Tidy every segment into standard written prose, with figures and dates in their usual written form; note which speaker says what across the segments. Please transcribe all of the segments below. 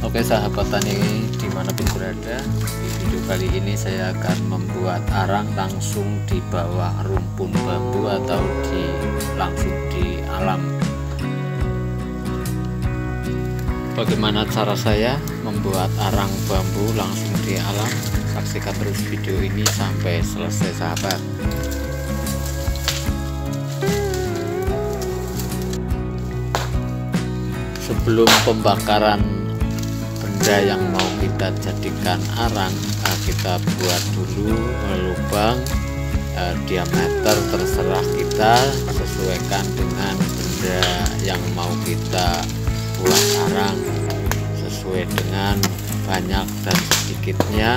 Speaker 1: Oke sahabat tani dimanapun berada, di video kali ini saya akan membuat arang langsung di bawah rumpun bambu atau langsung di alam. Bagaimana cara saya membuat arang bambu langsung di alam? Saksikan terus video ini sampai selesai sahabat. Sebelum pembakaran benda yang mau kita jadikan arang, kita buat dulu lubang diameter terserah kita, sesuaikan dengan benda yang mau kita buat arang sesuai dengan banyak dan sedikitnya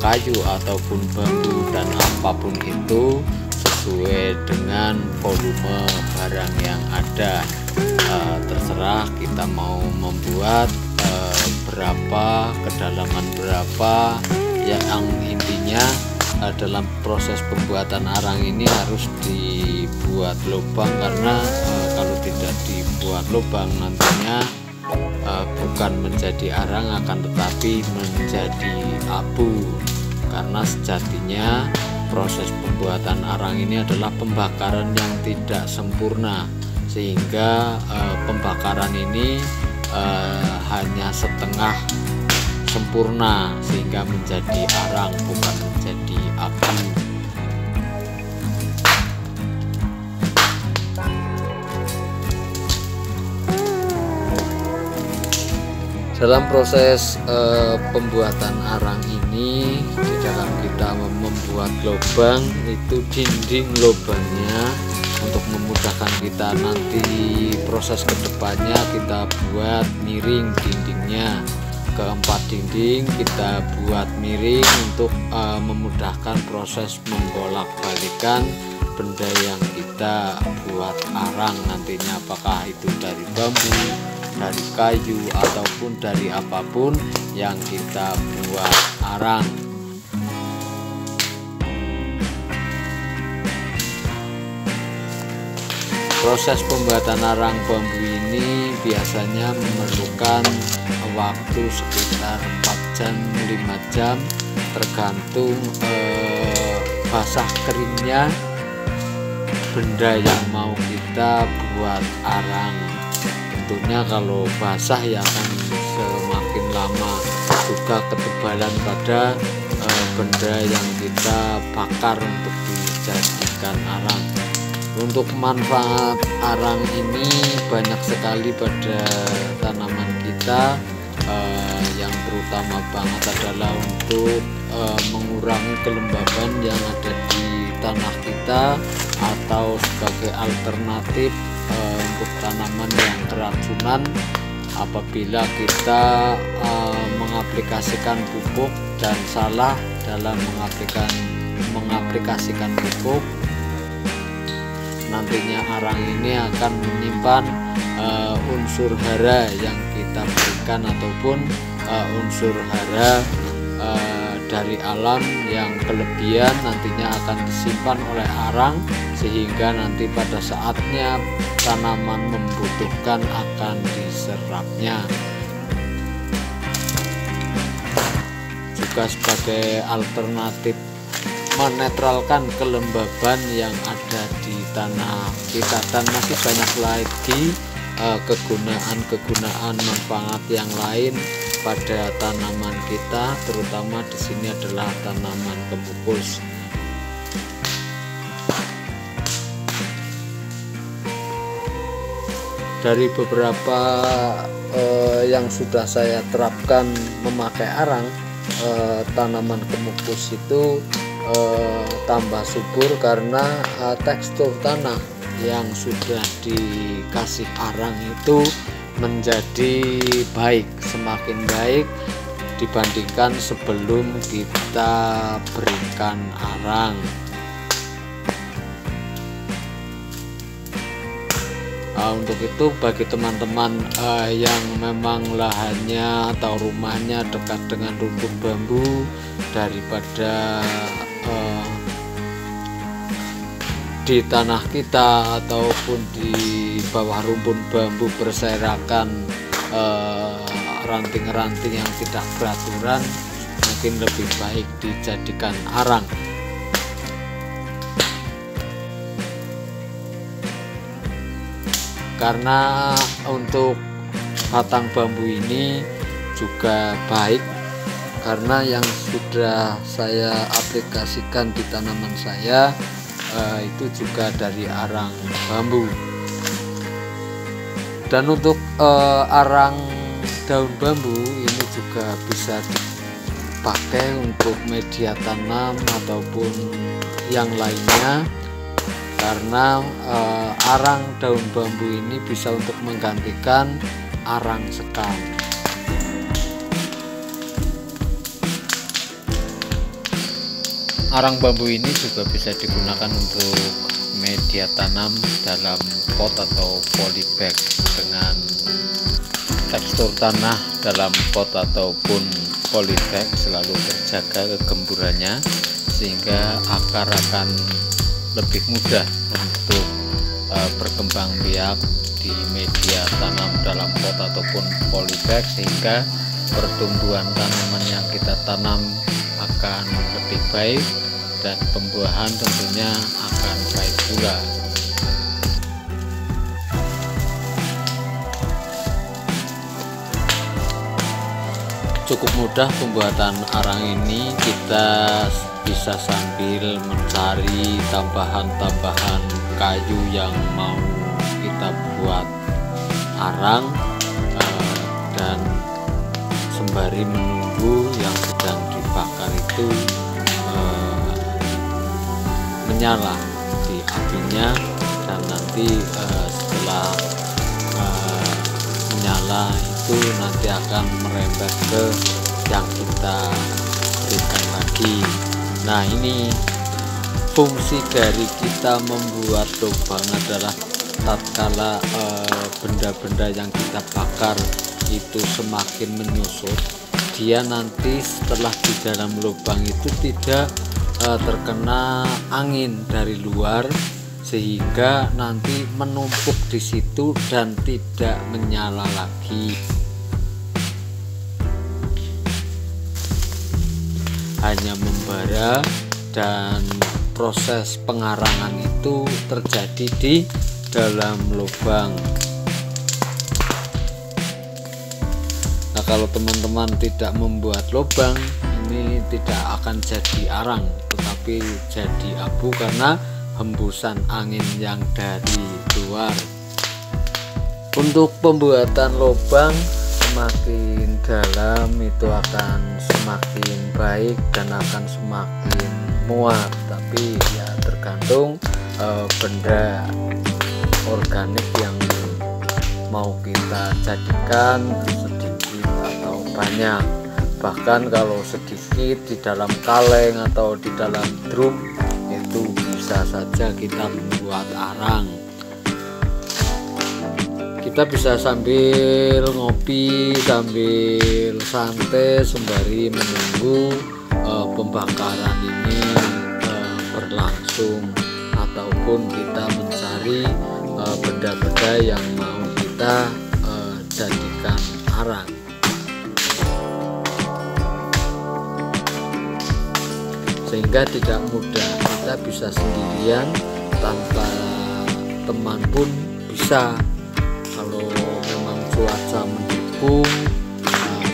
Speaker 1: kayu ataupun bambu dan apapun itu sesuai dengan volume barang yang ada. Terserah kita mau membuat berapa, kedalaman berapa, yang intinya dalam proses pembuatan arang ini harus dibuat lubang, karena kalau tidak dibuat lubang nantinya bukan menjadi arang akan tetapi menjadi abu, karena sejatinya proses pembuatan arang ini adalah pembakaran yang tidak sempurna, sehingga pembakaran ini hanya setengah sempurna sehingga menjadi arang bukan menjadi abu. Dalam proses pembuatan arang ini, di dalam kita membuat lubang itu dinding lubangnya, untuk memudahkan kita nanti proses kedepannya kita buat miring dindingnya. Keempat dinding kita buat miring untuk memudahkan proses membolak-balikan benda yang kita buat arang nantinya, apakah itu dari bambu, dari kayu, ataupun dari apapun yang kita buat arang. Proses pembuatan arang bambu ini biasanya memerlukan waktu sekitar 4 jam 5 jam tergantung basah keringnya benda yang mau kita buat arang. Tentunya kalau basah ya akan semakin lama, juga ketebalan pada benda yang kita bakar untuk dijadikan arang. Untuk manfaat arang ini banyak sekali pada tanaman kita, yang terutama banget adalah untuk mengurangi kelembaban yang ada di tanah kita, atau sebagai alternatif untuk tanaman yang keracunan apabila kita mengaplikasikan pupuk dan salah dalam mengaplikasikan pupuk. Nantinya arang ini akan menyimpan unsur hara yang kita berikan, ataupun unsur hara dari alam yang kelebihan nantinya akan disimpan oleh arang, sehingga nanti pada saatnya tanaman membutuhkan akan diserapnya. Juga sebagai alternatif menetralkan kelembaban yang ada di tanah kita, dan masih banyak lagi kegunaan manfaat yang lain pada tanaman kita, terutama di sini adalah tanaman kemukus. Dari beberapa yang sudah saya terapkan memakai arang, tanaman kemukus itu tambah subur karena tekstur tanah yang sudah dikasih arang itu menjadi baik, semakin baik dibandingkan sebelum kita berikan arang. Untuk itu bagi teman-teman yang memang lahannya atau rumahnya dekat dengan rumpun bambu, daripada di tanah kita ataupun di bawah rumpun bambu berserakan ranting-ranting yang tidak beraturan mungkin lebih baik dijadikan arang. Karena untuk batang bambu ini juga baik, karena yang sudah saya aplikasikan di tanaman saya itu juga dari arang bambu. Dan untuk arang daun bambu ini juga bisa dipakai untuk media tanam ataupun yang lainnya, karena arang daun bambu ini bisa untuk menggantikan arang sekam. Arang bambu ini juga bisa digunakan untuk media tanam dalam pot atau polybag dengan tekstur tanah dalam pot ataupun polybag selalu terjaga kegemburannya, sehingga akar akan lebih mudah untuk berkembang biak di media tanam dalam pot ataupun polybag, sehingga pertumbuhan tanaman yang kita tanam akan lebih baik dan pembuahan tentunya akan baik pula. Cukup mudah pembuatan arang ini, kita bisa sambil mencari tambahan-tambahan kayu yang mau kita buat arang, dan sembari menunggu yang sedang dibakar itu menyala di apinya, dan nanti setelah menyala itu nanti akan merembet ke yang kita berikan lagi. Nah, ini fungsi dari kita membuat lubang adalah tatkala benda-benda yang kita bakar itu semakin menyusut, dia nanti setelah di dalam lubang itu tidak terkena angin dari luar, sehingga nanti menumpuk di situ dan tidak menyala lagi. Hanya membara, dan proses pengarangan itu terjadi di dalam lubang. Nah, kalau teman-teman tidak membuat lubang, ini tidak akan jadi arang, tetapi jadi abu karena hembusan angin yang dari luar. Untuk pembuatan lubang semakin dalam itu akan semakin baik dan akan semakin muat, tapi ya tergantung benda organik yang mau kita jadikan, sedikit atau banyak. Bahkan kalau sedikit di dalam kaleng atau di dalam drum itu bisa saja kita membuat arang. Kita bisa sambil ngopi, sambil santai sembari menunggu pembakaran ini berlangsung, ataupun kita mencari benda-benda yang mau kita jadikan arang. Sehingga tidak mudah, kita bisa sendirian tanpa teman pun bisa. Kalau memang cuaca mendukung,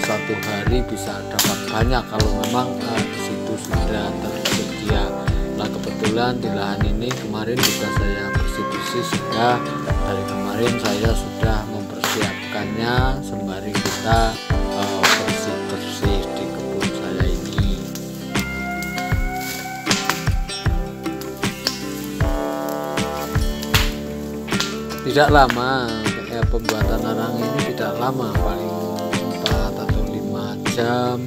Speaker 1: satu hari bisa dapat banyak kalau memang di situ sudah tersedia. Nah, kebetulan di lahan ini kemarin juga saya bersih-bersih, sehingga dari kemarin saya sudah mempersiapkannya sembari kita bersih-bersih di kebun saya ini. Tidak lama, pembuatan arang ini tidak lama, paling 4 atau 5 jam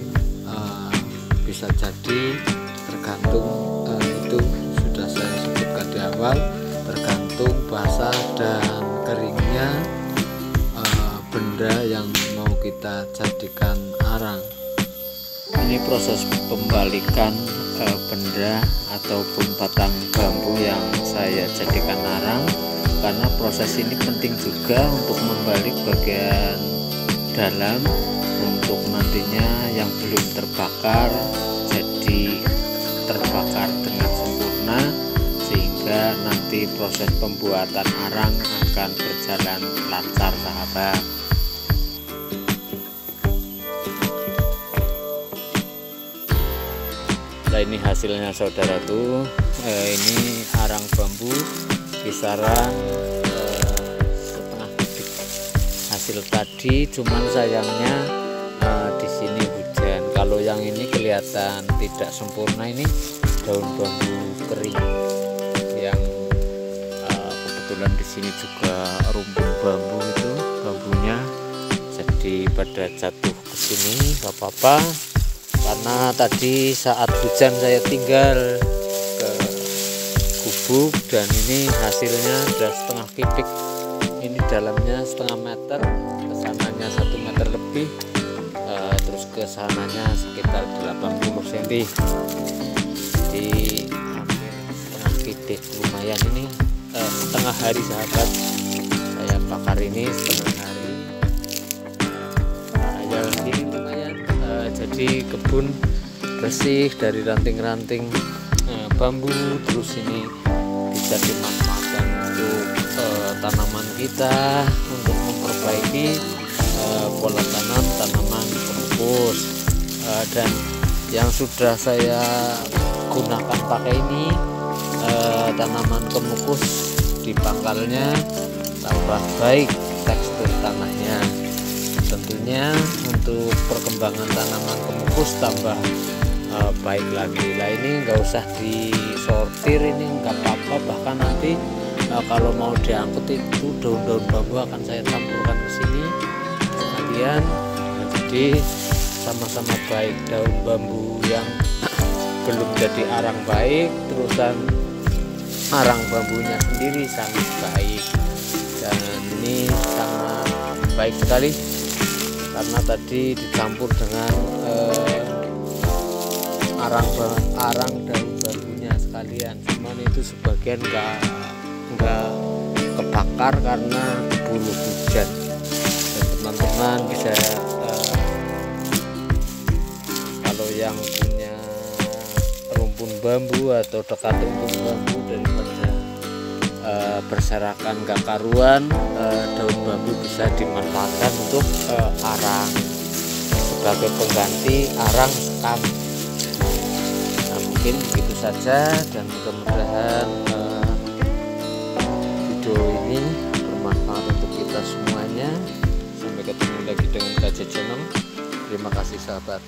Speaker 1: bisa jadi, tergantung itu sudah saya sebutkan di awal, tergantung basah dan keringnya benda yang mau kita jadikan arang. Ini proses pembalikan benda ataupun batang bambu yang saya jadikan arang, karena proses ini penting juga untuk membalik bagian dalam nantinya yang belum terbakar jadi terbakar dengan sempurna, sehingga nanti proses pembuatan arang akan berjalan lancar, sahabat. Nah, ini hasilnya saudaraku. Ini arang bambu kisaran setengah kubik hasil tadi, cuman sayangnya di sini hujan. Kalau yang ini kelihatan tidak sempurna, ini daun bambu kering yang kebetulan di sini juga rumpun bambu, itu bambunya jadi pada jatuh ke sini. Gak apa-apa, karena tadi saat hujan saya tinggal ke gubuk dan ini hasilnya udah setengah kubik. Ini dalamnya setengah meter, kesananya 1 meter lebih, terus kesananya sekitar 80 cm. Jadi hampir setengah kubik, lumayan ini. Setengah hari, sahabat, saya bakar ini setengah hari. Ya ini lumayan, jadi kebun bersih dari ranting-ranting bambu. Terus ini bisa dimanfaatkan untuk tanaman kita, untuk memperbaiki pola tanam tanaman kemukus. Dan yang sudah saya gunakan pakai ini tanaman kemukus, di pangkalnya tambah baik tekstur tanahnya. Tentunya untuk perkembangan tanaman kemukus tambah baik lagi. Nah, ini nggak usah disortir, ini nggak apa-apa. Bahkan nanti kalau mau diangkut itu daun-daun bambu akan saya campurkan ke sini sekalian. Jadi sama-sama baik, daun bambu yang belum jadi arang baik, terusan arang bambunya sendiri sangat baik. Dan ini sangat baik sekali karena tadi dicampur dengan arang daun bambunya sekalian. Cuman itu sebagian nggak kebakar karena bulu hujan. Dan teman-teman bisa kalau yang punya rumpun bambu atau dekat rumpun bambu, daripada berserakan gak karuan, daun bambu bisa dimanfaatkan untuk arang sebagai pengganti arang sekam. Nah, mungkin begitu saja, dan mudah-mudahan video ini bermanfaat untuk kita semuanya. Sampai ketemu lagi dengan KJ Channel. Terima kasih, sahabat.